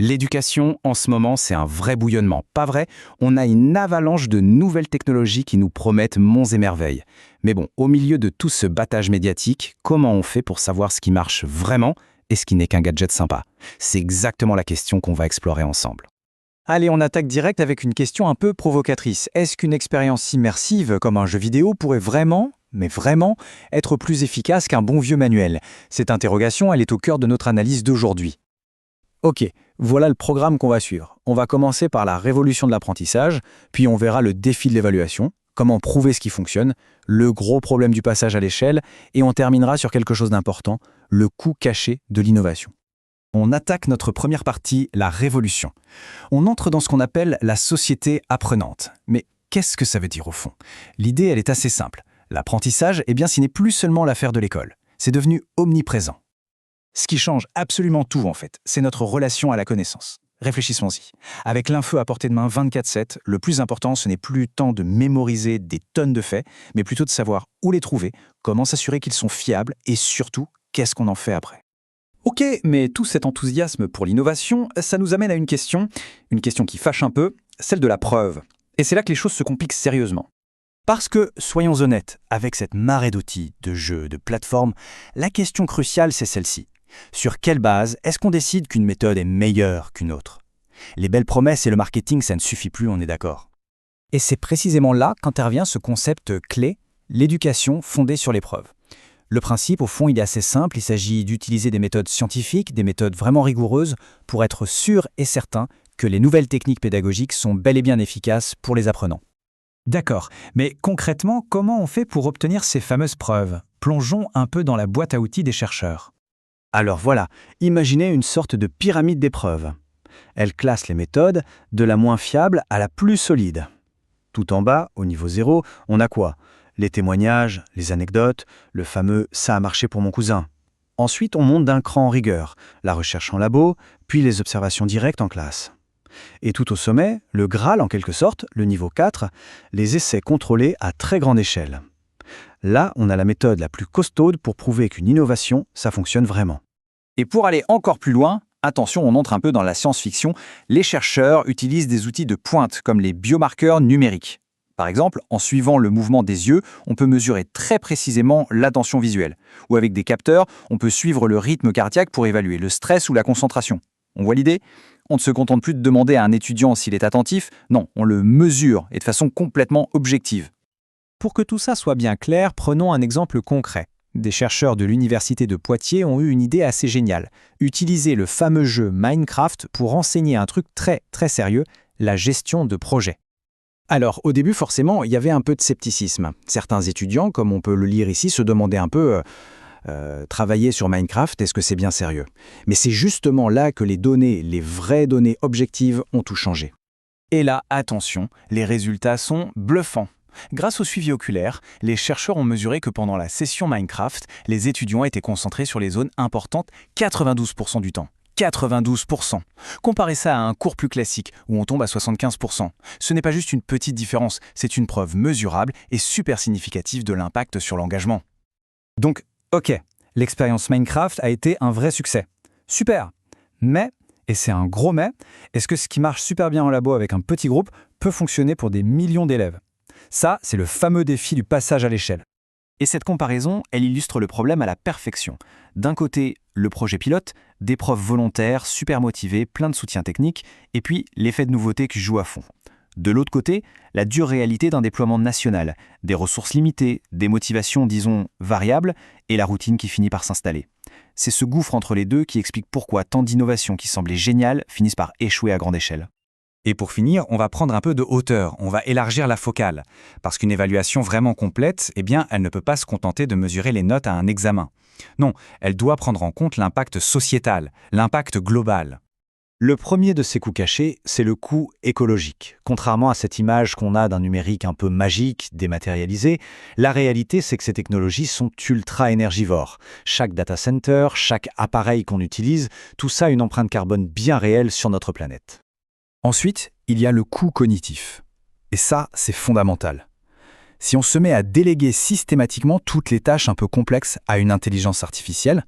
L'éducation, en ce moment, c'est un vrai bouillonnement. Pas vrai? On a une avalanche de nouvelles technologies qui nous promettent monts et merveilles. Mais bon, au milieu de tout ce battage médiatique, comment on fait pour savoir ce qui marche vraiment et ce qui n'est qu'un gadget sympa? C'est exactement la question qu'on va explorer ensemble. Allez, on attaque direct avec une question un peu provocatrice. Est-ce qu'une expérience immersive comme un jeu vidéo pourrait vraiment, mais vraiment, être plus efficace qu'un bon vieux manuel? Cette interrogation, elle est au cœur de notre analyse d'aujourd'hui. Ok, voilà le programme qu'on va suivre. On va commencer par la révolution de l'apprentissage, puis on verra le défi de l'évaluation, comment prouver ce qui fonctionne, le gros problème du passage à l'échelle, et on terminera sur quelque chose d'important, le coût caché de l'innovation. On attaque notre première partie, la révolution. On entre dans ce qu'on appelle la société apprenante. Mais qu'est-ce que ça veut dire au fond? L'idée, elle est assez simple. L'apprentissage, eh bien, ce n'est plus seulement l'affaire de l'école. C'est devenu omniprésent. Ce qui change absolument tout, en fait, c'est notre relation à la connaissance. Réfléchissons-y. Avec l'info à portée de main 24/7, le plus important, ce n'est plus tant de mémoriser des tonnes de faits, mais plutôt de savoir où les trouver, comment s'assurer qu'ils sont fiables et surtout, qu'est-ce qu'on en fait après. Ok, mais tout cet enthousiasme pour l'innovation, ça nous amène à une question qui fâche un peu, celle de la preuve. Et c'est là que les choses se compliquent sérieusement. Parce que, soyons honnêtes, avec cette marée d'outils, de jeux, de plateformes, la question cruciale, c'est celle-ci. Sur quelle base est-ce qu'on décide qu'une méthode est meilleure qu'une autre? Les belles promesses et le marketing, ça ne suffit plus, on est d'accord. Et c'est précisément là qu'intervient ce concept clé, l'éducation fondée sur les preuves. Le principe, au fond, il est assez simple. Il s'agit d'utiliser des méthodes scientifiques, des méthodes vraiment rigoureuses, pour être sûr et certain que les nouvelles techniques pédagogiques sont bel et bien efficaces pour les apprenants. D'accord, mais concrètement, comment on fait pour obtenir ces fameuses preuves? Plongeons un peu dans la boîte à outils des chercheurs. Alors voilà, imaginez une sorte de pyramide des preuves. Elle classe les méthodes de la moins fiable à la plus solide. Tout en bas, au niveau 0, on a quoi? Les témoignages, les anecdotes, le fameux « ça a marché pour mon cousin ». Ensuite, on monte d'un cran en rigueur, la recherche en labo, puis les observations directes en classe. Et tout au sommet, le Graal en quelque sorte, le niveau 4, les essais contrôlés à très grande échelle. Là, on a la méthode la plus costaude pour prouver qu'une innovation, ça fonctionne vraiment. Et pour aller encore plus loin, attention, on entre un peu dans la science-fiction, les chercheurs utilisent des outils de pointe comme les biomarqueurs numériques. Par exemple, en suivant le mouvement des yeux, on peut mesurer très précisément l'attention visuelle. Ou avec des capteurs, on peut suivre le rythme cardiaque pour évaluer le stress ou la concentration. On voit l'idée? On ne se contente plus de demander à un étudiant s'il est attentif, non, on le mesure et de façon complètement objective. Pour que tout ça soit bien clair, prenons un exemple concret. Des chercheurs de l'université de Poitiers ont eu une idée assez géniale. Utiliser le fameux jeu Minecraft pour enseigner un truc très très sérieux, la gestion de projet. Alors, au début, forcément, il y avait un peu de scepticisme. Certains étudiants, comme on peut le lire ici, se demandaient un peu travailler sur Minecraft, est-ce que c'est bien sérieux? Mais c'est justement là que les données, les vraies données objectives, ont tout changé. Et là, attention, les résultats sont bluffants. Grâce au suivi oculaire, les chercheurs ont mesuré que pendant la session Minecraft, les étudiants étaient concentrés sur les zones importantes 92% du temps. 92%. Comparez ça à un cours plus classique où on tombe à 75%. Ce n'est pas juste une petite différence, c'est une preuve mesurable et super significative de l'impact sur l'engagement. Donc, ok, l'expérience Minecraft a été un vrai succès. Super. Mais, et c'est un gros mais, est-ce que ce qui marche super bien en labo avec un petit groupe peut fonctionner pour des millions d'élèves? Ça, c'est le fameux défi du passage à l'échelle. Et cette comparaison, elle illustre le problème à la perfection. D'un côté, le projet pilote, des profs volontaires, super motivés, plein de soutien technique, et puis l'effet de nouveauté qui joue à fond. De l'autre côté, la dure réalité d'un déploiement national, des ressources limitées, des motivations, disons, variables, et la routine qui finit par s'installer. C'est ce gouffre entre les deux qui explique pourquoi tant d'innovations qui semblaient géniales finissent par échouer à grande échelle. Et pour finir, on va prendre un peu de hauteur, on va élargir la focale. Parce qu'une évaluation vraiment complète, eh bien, elle ne peut pas se contenter de mesurer les notes à un examen. Non, elle doit prendre en compte l'impact sociétal, l'impact global. Le premier de ces coûts cachés, c'est le coût écologique. Contrairement à cette image qu'on a d'un numérique un peu magique, dématérialisé, la réalité, c'est que ces technologies sont ultra énergivores. Chaque data center, chaque appareil qu'on utilise, tout ça a une empreinte carbone bien réelle sur notre planète. Ensuite, il y a le coût cognitif. Et ça, c'est fondamental. Si on se met à déléguer systématiquement toutes les tâches un peu complexes à une intelligence artificielle,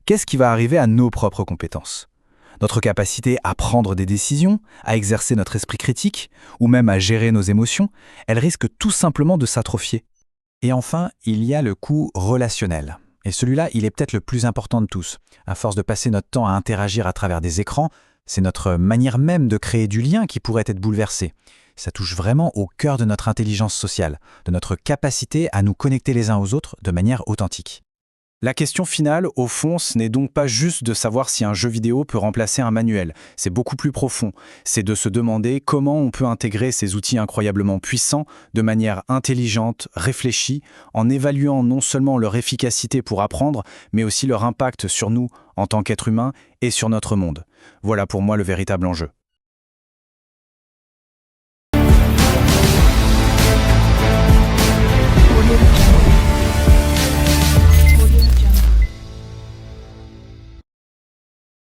qu'est-ce qui va arriver à nos propres compétences? Notre capacité à prendre des décisions, à exercer notre esprit critique, ou même à gérer nos émotions, elle risque tout simplement de s'atrophier. Et enfin, il y a le coût relationnel. Et celui-là, il est peut-être le plus important de tous. À force de passer notre temps à interagir à travers des écrans, c'est notre manière même de créer du lien qui pourrait être bouleversée. Ça touche vraiment au cœur de notre intelligence sociale, de notre capacité à nous connecter les uns aux autres de manière authentique. La question finale, au fond, ce n'est donc pas juste de savoir si un jeu vidéo peut remplacer un manuel. C'est beaucoup plus profond. C'est de se demander comment on peut intégrer ces outils incroyablement puissants de manière intelligente, réfléchie, en évaluant non seulement leur efficacité pour apprendre, mais aussi leur impact sur nous en tant qu'êtres humains et sur notre monde. Voilà pour moi le véritable enjeu.